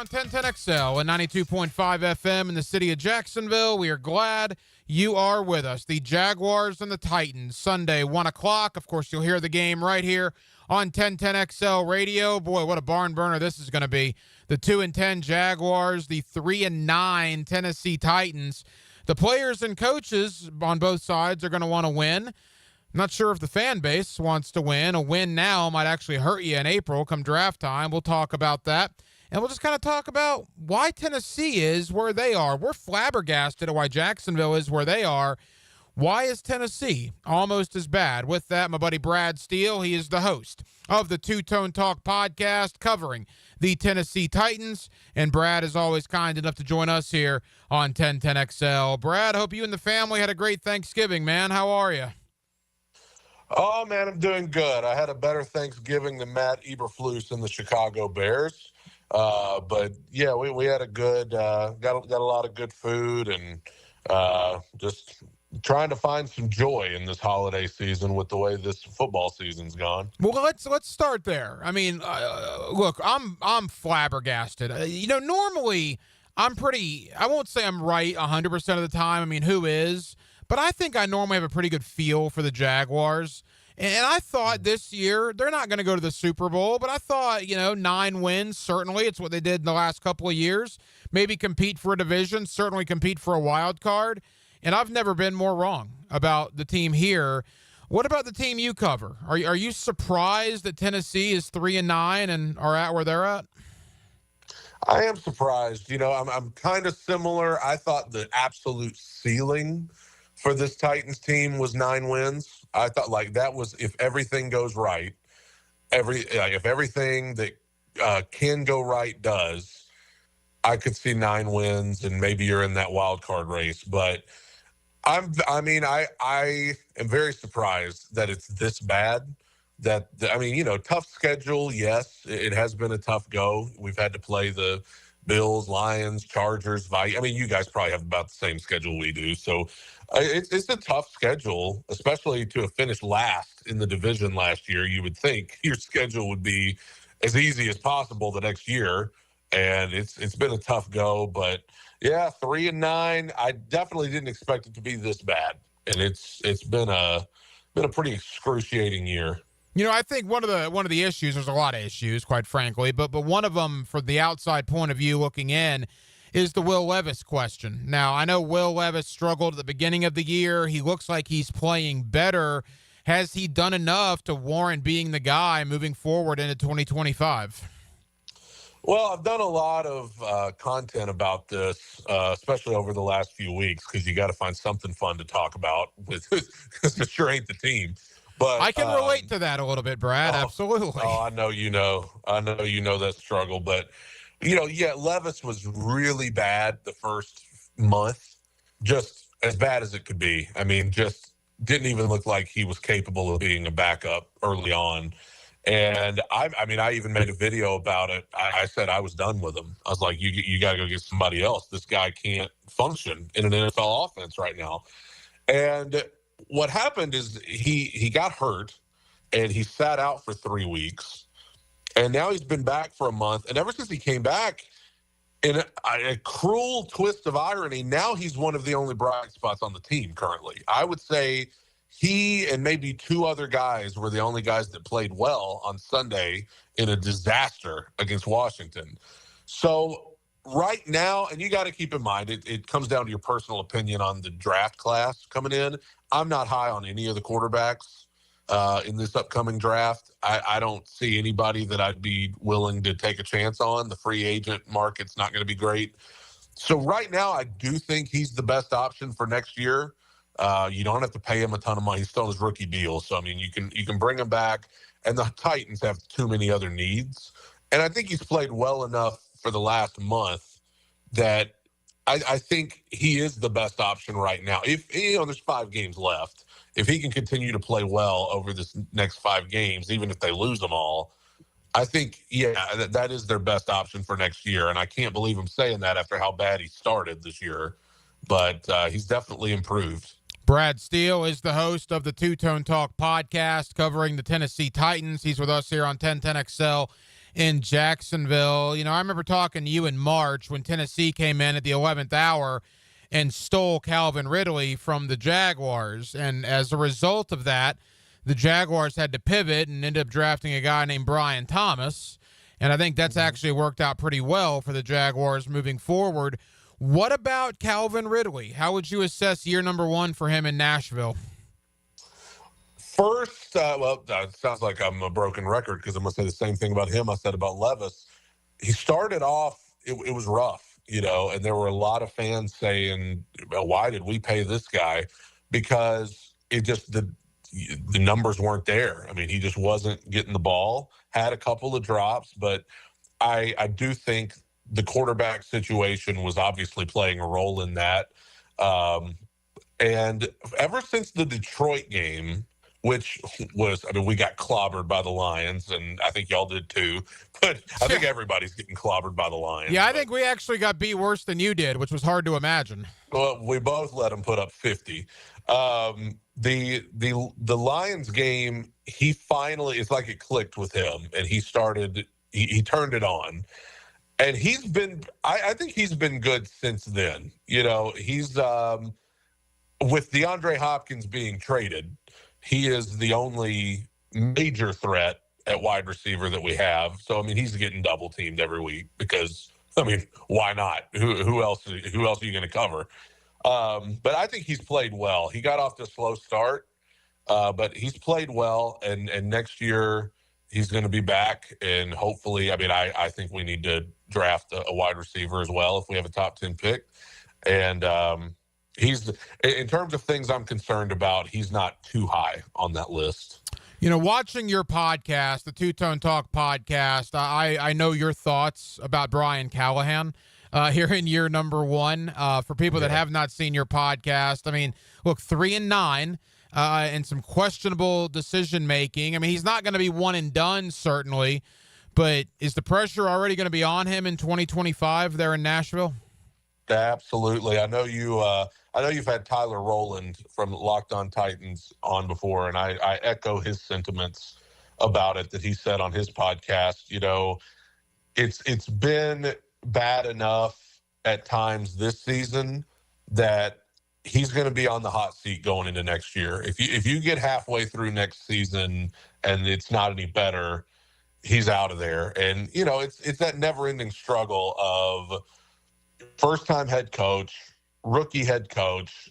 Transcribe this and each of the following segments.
on 1010XL and 92.5 FM in the city of Jacksonville. We are glad you are with us. The Jaguars and the Titans, Sunday, 1 o'clock. Of course, you'll hear the game right here on 1010XL radio. Boy, what a barn burner this is going to be. The 2-10 Jaguars, the 3-9 Tennessee Titans. The players and coaches on both sides are going to want to win. Not sure if the fan base wants to win. A win now might actually hurt you in April come draft time. We'll talk about that. And we'll just kind of talk about why Tennessee is where they are. We're flabbergasted at why Jacksonville is where they are. Why is Tennessee almost as bad? With that, my buddy Brad Steele, he is the host of the Two Tone Talk podcast covering the Tennessee Titans. And Brad is always kind enough to join us here on 1010XL. Brad, hope you and the family had a great Thanksgiving, man. How are you? Oh, man, I'm doing good. I had a better Thanksgiving than Matt Eberflus and the Chicago Bears. But, yeah, we had a good got a lot of good food and just trying to find some joy in this holiday season with the way this football season's gone. Well, let's start there. I mean, look, I'm flabbergasted. Normally I won't say I'm right 100% of the time. I mean, who is? But I think I normally have a pretty good feel for the Jaguars. And I thought this year, they're not going to go to the Super Bowl, but I thought, 9 wins, certainly. It's what they did in the last couple of years. Maybe compete for a division, certainly compete for a wild card. And I've never been more wrong about the team here. What about the team you cover? Are you surprised that Tennessee is 3-9 and are at where they're at? I am surprised. I'm kind of similar. I thought the absolute ceiling for this Titans team was 9 wins. I thought that was if everything goes right, if everything that can go right does, I could see 9 wins and maybe you're in that wild card race. But I am very surprised that it's this bad. Tough schedule. Yes, it has been a tough go. We've had to play the Bills, Lions, Chargers, you guys probably have about the same schedule we do. So it's a tough schedule, especially to have finished last in the division last year. You would think your schedule would be as easy as possible the next year. And it's been a tough go, but yeah, 3-9. I definitely didn't expect it to be this bad. And it's been a pretty excruciating year. I think one of the issues, there's a lot of issues, quite frankly, but one of them from the outside point of view looking in is the Will Levis question. Now, I know Will Levis struggled at the beginning of the year. He looks like he's playing better. Has he done enough to warrant being the guy moving forward into 2025? Well, I've done a lot of content about this, especially over the last few weeks, because you got to find something fun to talk about because it sure ain't the team. But I can relate to that a little bit, Brad. Absolutely. Oh, I know you know that struggle. But, Levis was really bad the first month, just as bad as it could be. I mean, just didn't even look like he was capable of being a backup early on. And I even made a video about it. I said I was done with him. I was like, you got to go get somebody else. This guy can't function in an NFL offense right now. And what happened is he got hurt and he sat out for 3 weeks. And now he's been back for a month. And ever since he came back, in a cruel twist of irony, now he's one of the only bright spots on the team currently. I would say he and maybe 2 other guys were the only guys that played well on Sunday in a disaster against Washington. So right now, and you got to keep in mind, it comes down to your personal opinion on the draft class coming in. I'm not high on any of the quarterbacks in this upcoming draft. I don't see anybody that I'd be willing to take a chance on. The free agent market's not going to be great. So right now, I do think he's the best option for next year. You don't have to pay him a ton of money. He's still on his rookie deal. So, you can bring him back. And the Titans have too many other needs. And I think he's played well enough for the last month that I think he is the best option right now. If, there's 5 games left. If he can continue to play well over this next 5 games, even if they lose them all, I think, that is their best option for next year. And I can't believe I'm saying that after how bad he started this year. But he's definitely improved. Brad Steele is the host of the Two Tone Talk podcast covering the Tennessee Titans. He's with us here on 1010XL in Jacksonville. I remember talking to you in March when Tennessee came in at the 11th hour and stole Calvin Ridley from the Jaguars. And as a result of that, the Jaguars had to pivot and ended up drafting a guy named Brian Thomas. And I think that's actually worked out pretty well for the Jaguars moving forward. What about Calvin Ridley? How would you assess year number one for him in Nashville? First, it sounds like I'm a broken record because I'm going to say the same thing about him I said about Levis. He started off, it was rough, and there were a lot of fans saying, well, why did we pay this guy? Because it just, the numbers weren't there. I mean, he just wasn't getting the ball, had a couple of drops, but I do think the quarterback situation was obviously playing a role in that. And ever since the Detroit game, which was, we got clobbered by the Lions, and I think y'all did too, but I think everybody's getting clobbered by the Lions. Yeah, I think we actually got beat worse than you did, which was hard to imagine. Well, we both let them put up 50. The Lions game, he finally, it's like it clicked with him, and he turned it on. And he's been, I think he's been good since then. He's, with DeAndre Hopkins being traded, he is the only major threat at wide receiver that we have. So, he's getting double teamed every week because, why not? Who else are you going to cover? But I think he's played well. He got off to a slow start, but he's played well. And next year he's going to be back. And hopefully, I think we need to draft a wide receiver as well if we have a top 10 pick. And he's, in terms of things I'm concerned about, he's not too high on that list. Watching your podcast, the Two Tone Talk podcast, I know your thoughts about Brian Callahan here in year number one. For people that have not seen your podcast, look, 3-9 and some questionable decision making. He's not going to be one and done, certainly, but is the pressure already going to be on him in 2025 there in Nashville? Absolutely. I know you've had Tyler Rowland from Locked On Titans on before, and I echo his sentiments about it that he said on his podcast. It's been bad enough at times this season that he's going to be on the hot seat going into next year. If you get halfway through next season and it's not any better, he's out of there. And it's that never-ending struggle of first-time head coach, rookie head coach.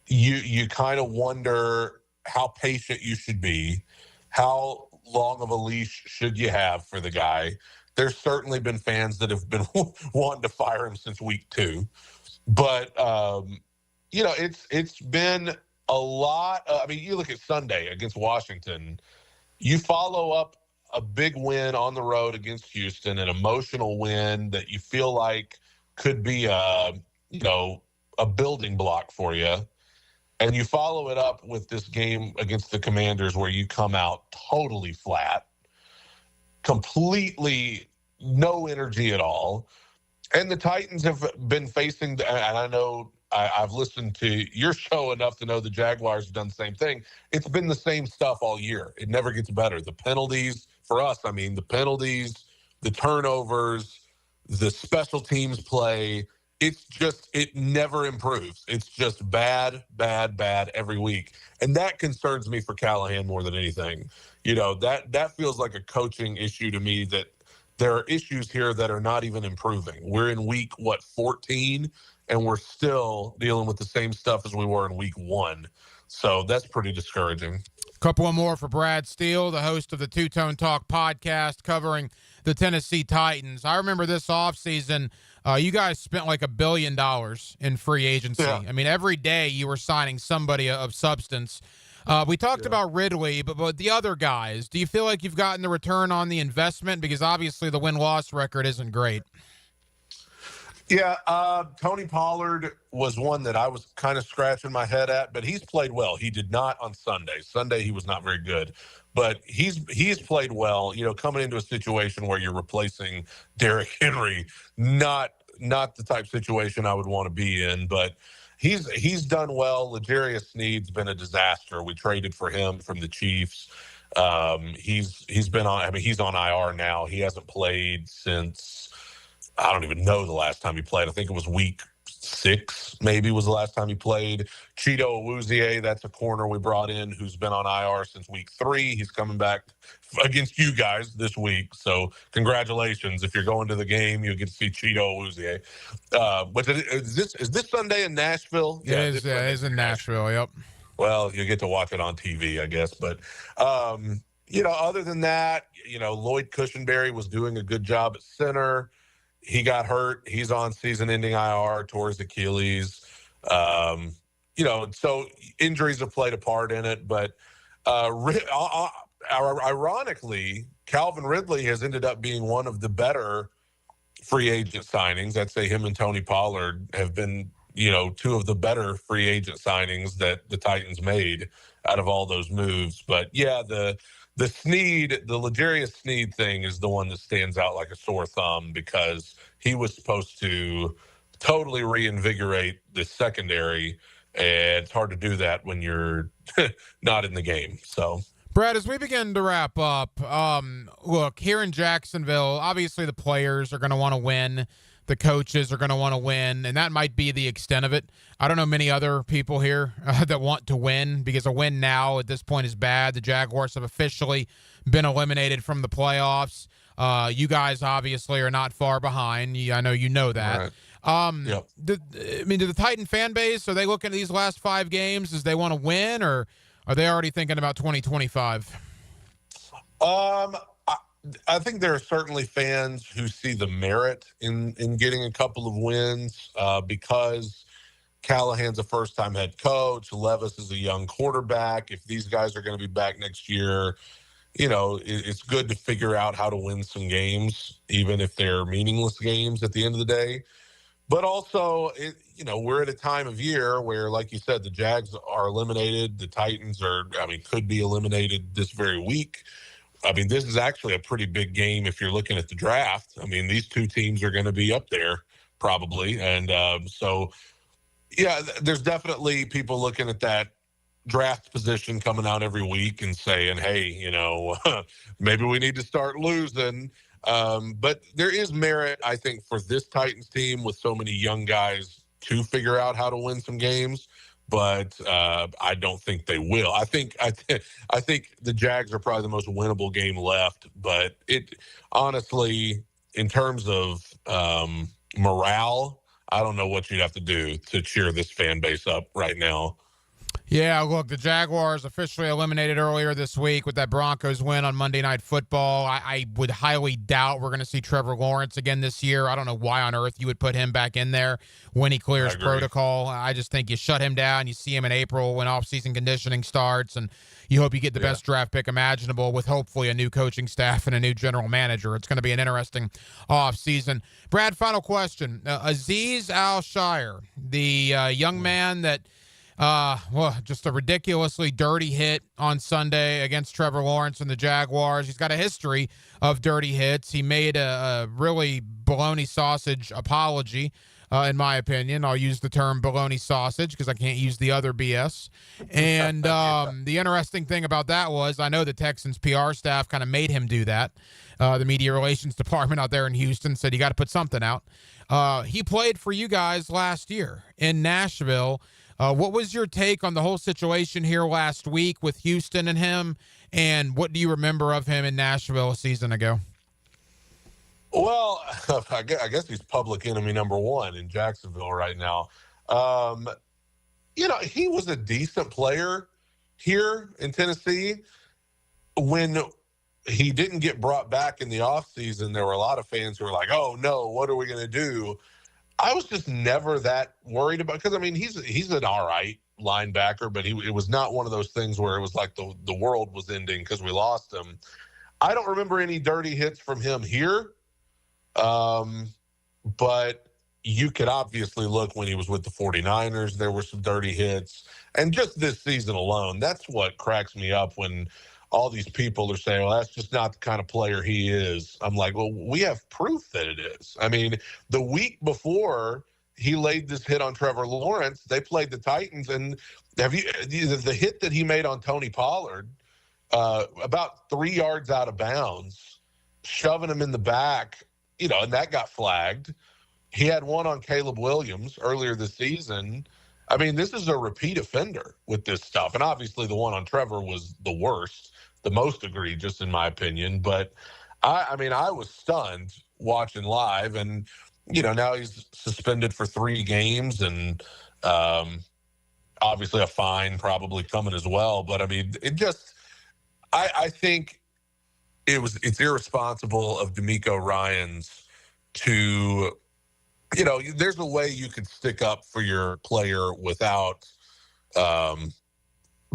You kind of wonder how patient you should be, how long of a leash should you have for the guy. There's certainly been fans that have been wanting to fire him since week 2, but it's been a lot. You look at Sunday against Washington. You follow up a big win on the road against Houston, an emotional win that you feel like could be a building block for you. And you follow it up with this game against the Commanders where you come out totally flat, completely no energy at all. And the Titans have been facing, and I know I've listened to your show enough to know the Jaguars have done the same thing. It's been the same stuff all year. It never gets better. The penalties for us, the penalties, the turnovers, the special teams play, it never improves. It's just bad every week. And that concerns me for Callahan more than anything. That feels like a coaching issue to me, that there are issues here that are not even improving. We're in week, 14, and we're still dealing with the same stuff as we were in week 1. So that's pretty discouraging. Couple more for Brad Steele, the host of the Two Tone Talk podcast covering the Tennessee Titans. I remember this offseason, you guys spent like $1 billion in free agency. Yeah. Every day you were signing somebody of substance. We talked about Ridley, but the other guys, do you feel like you've gotten the return on the investment? Because obviously the win-loss record isn't great. Yeah, Tony Pollard was one that I was kind of scratching my head at, but he's played well. He did not on Sunday. Sunday he was not very good, but he's played well. Coming into a situation where you're replacing Derrick Henry, not the type of situation I would want to be in, but he's done well. L'Jarius Sneed's been a disaster. We traded for him from the Chiefs. He's been on. I mean, he's on IR now. He hasn't played since I don't even know the last time he played. I think it was week 6, maybe was the last time he played. Cheeto Awuzie, that's a corner we brought in who's been on IR since week 3. He's coming back against you guys this week. So congratulations. If you're going to the game, you get to see Cheeto Awuzie. But is this Sunday in Nashville? It is in Nashville. Yep. Well, you get to watch it on TV, I guess. But, other than that, Lloyd Cushenberry was doing a good job at center. He got hurt. He's on season-ending IR, tore his Achilles. So injuries have played a part in it. But ironically, Calvin Ridley has ended up being one of the better free agent signings. I'd say him and Tony Pollard have been, 2 of the better free agent signings that the Titans made out of all those moves. But, yeah, the L'Jarius Sneed thing is the one that stands out like a sore thumb because he was supposed to totally reinvigorate the secondary, and it's hard to do that when you're not in the game. So, Brad, as we begin to wrap up, look, here in Jacksonville, obviously the players are going to want to win. The coaches are going to want to win, and that might be the extent of it. I don't know many other people here that want to win because a win now at this point is bad. The Jaguars have officially been eliminated from the playoffs. You guys obviously are not far behind. I know you know that. Right. Yep. Do the Titan fan base, are they looking at these last 5 games as they want to win, or are they already thinking about 2025? I think there are certainly fans who see the merit in getting a couple of wins because Callahan's a first-time head coach. Levis is a young quarterback. If these guys are going to be back next year, it's good to figure out how to win some games, even if they're meaningless games at the end of the day. But also, we're at a time of year where, like you said, the Jags are eliminated. The Titans could be eliminated this very week. This is actually a pretty big game if you're looking at the draft. These 2 teams are going to be up there probably. And there's definitely people looking at that draft position coming out every week and saying, hey, maybe we need to start losing. But there is merit, I think, for this Titans team with so many young guys to figure out how to win some games. But I don't think they will. I think the Jags are probably the most winnable game left. But it honestly, in terms of morale, I don't know what you'd have to do to cheer this fan base up right now. Yeah, look, the Jaguars officially eliminated earlier this week with that Broncos win on Monday Night Football. I would highly doubt we're going to see Trevor Lawrence again this year. I don't know why on earth you would put him back in there when he clears protocol. I just think you shut him down. You see him in April when off-season conditioning starts, and you hope you get the best draft pick imaginable with hopefully a new coaching staff and a new general manager. It's going to be an interesting off-season. Brad, final question. Azeez Al-Shire, the young man that just a ridiculously dirty hit on Sunday against Trevor Lawrence and the Jaguars. He's got a history of dirty hits. He made a really bologna sausage apology, in my opinion. I'll use the term bologna sausage because I can't use the other BS. And the interesting thing about that was I know the Texans PR staff kind of made him do that. The media relations department out there in Houston said you got to put something out. He played for you guys last year in Nashville. What was your take on the whole situation here last week with Houston and him, and what do you remember of him in Nashville a season ago? Well, I guess he's public enemy number 1 in Jacksonville right now. He was a decent player here in Tennessee. When he didn't get brought back in the offseason, there were a lot of fans who were like, oh, no, what are we going to do? I was just never that worried about because he's an all right linebacker, but it was not one of those things where it was like the world was ending because we lost him. I don't remember any dirty hits from him here, but you could obviously look when he was with the 49ers. There were some dirty hits, and just this season alone, that's what cracks me up when all these people are saying, well, that's just not the kind of player he is. I'm like, well, we have proof that it is. The week before he laid this hit on Trevor Lawrence, they played the Titans, and the hit that he made on Tony Pollard, about 3 yards out of bounds, shoving him in the back, and that got flagged. He had one on Caleb Williams earlier this season. I mean, this is a repeat offender with this stuff. And obviously the one on Trevor was the worst, the most egregious in my opinion. But I was stunned watching live, and, now he's suspended for 3 games and obviously a fine probably coming as well. But I mean, I think it's irresponsible of D'Amico Ryans to, there's a way you could stick up for your player without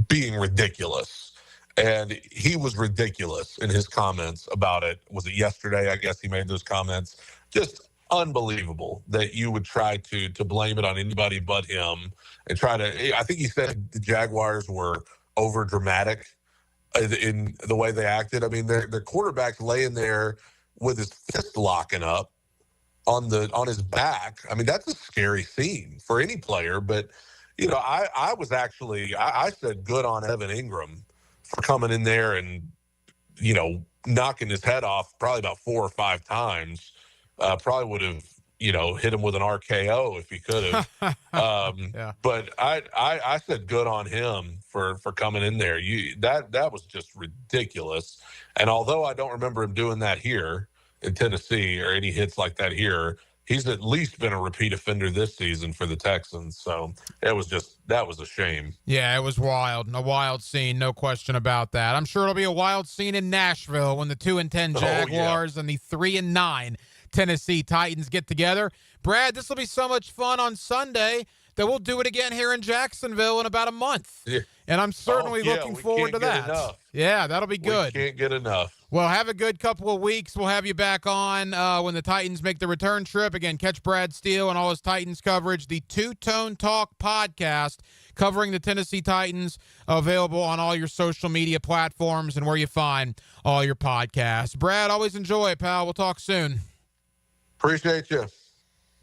being ridiculous. And he was ridiculous in his comments about it. Was it yesterday? I guess he made those comments. Just unbelievable that you would try to blame it on anybody but him and try to. I think he said the Jaguars were over dramatic in the way they acted. I mean, their quarterback's laying there with his fist locking up on his back. I mean, that's a scary scene for any player. But I was actually I said good on Evan Ingram for coming in there and knocking his head off probably about 4 or 5 times. Probably would have hit him with an RKO if he could have. Yeah. But I said good on him for coming in there. That was just ridiculous. And although I don't remember him doing that here in Tennessee or any hits like that here, he's at least been a repeat offender this season for the Texans. So that was a shame. Yeah, it was wild. A wild scene, no question about that. I'm sure it'll be a wild scene in Nashville when the 2-10 Jaguars and the 3-9 Tennessee Titans get together. Brad, this will be so much fun on Sunday that we'll do it again here in Jacksonville in about a month. Yeah. And I'm certainly looking forward to that. Enough. Yeah, that'll be good. We can't get enough. Well, have a good couple of weeks. We'll have you back on when the Titans make the return trip. Again, catch Brad Steele and all his Titans coverage. The Two-Tone Talk podcast covering the Tennessee Titans, available on all your social media platforms and where you find all your podcasts. Brad, always enjoy it, pal. We'll talk soon. Appreciate you.